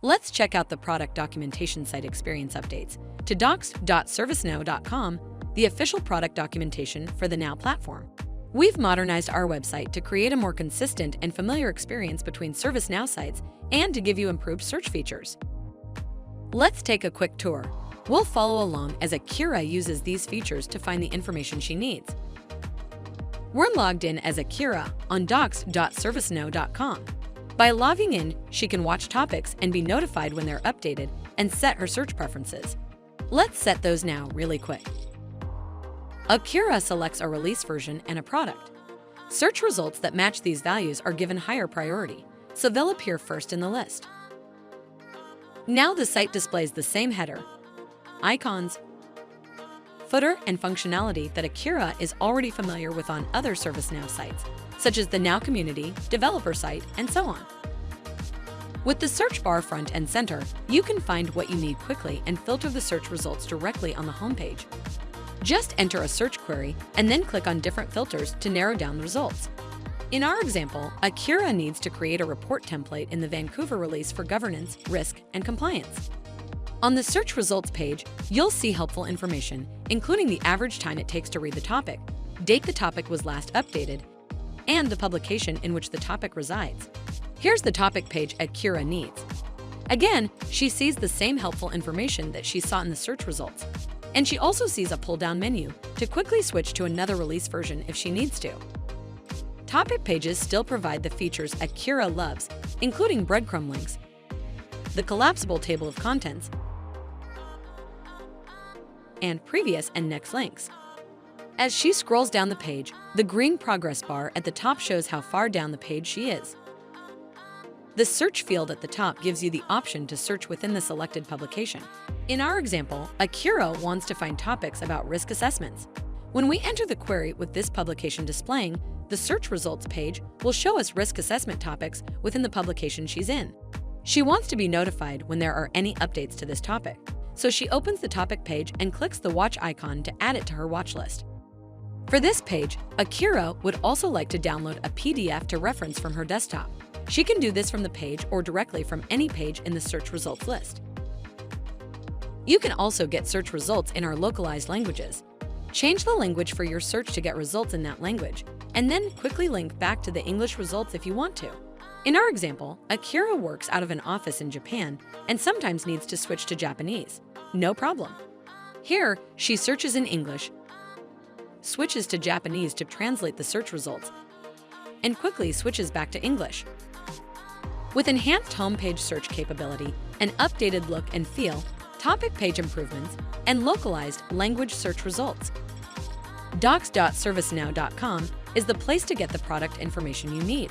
Let's check out the product documentation site experience updates to docs.servicenow.com, the official product documentation for the Now platform. We've modernized our website to create a more consistent and familiar experience between ServiceNow sites and to give you improved search features. Let's take a quick tour. We'll follow along as Akira uses these features to find the information she needs. We're logged in as Akira on docs.servicenow.com. By logging in, she can watch topics and be notified when they're updated and set her search preferences. Let's set those now really quick. Akira selects a release version and a product. Search results that match these values are given higher priority, so they'll appear first in the list. Now the site displays the same header, icons, footer, and functionality that Akira is already familiar with on other ServiceNow sites, such as the Now Community, developer site, and so on. With the search bar front and center, you can find what you need quickly and filter the search results directly on the homepage. Just enter a search query and then click on different filters to narrow down the results. In our example, Akira needs to create a report template in the Vancouver release for governance, risk, and compliance. On the search results page, you'll see helpful information, including the average time it takes to read the topic, date the topic was last updated, and the publication in which the topic resides. Here's the topic page Akira needs. Again, she sees the same helpful information that she saw in the search results. And she also sees a pull-down menu to quickly switch to another release version if she needs to. Topic pages still provide the features Akira loves, including breadcrumb links, the collapsible table of contents, and previous and next links. As she scrolls down the page, the green progress bar at the top shows how far down the page she is. The search field at the top gives you the option to search within the selected publication. In our example, Akira wants to find topics about risk assessments. When we enter the query with this publication displaying, the search results page will show us risk assessment topics within the publication she's in. She wants to be notified when there are any updates to this topic, so she opens the topic page and clicks the watch icon to add it to her watch list. For this page, Akira would also like to download a PDF to reference from her desktop. She can do this from the page or directly from any page in the search results list. You can also get search results in our localized languages. Change the language for your search to get results in that language, and then quickly link back to the English results if you want to. In our example, Akira works out of an office in Japan and sometimes needs to switch to Japanese. No problem. Here, she searches in English, switches to Japanese to translate the search results, and quickly switches back to English. With enhanced homepage search capability, an updated look and feel, topic page improvements, and localized language search results, docs.servicenow.com is the place to get the product information you need.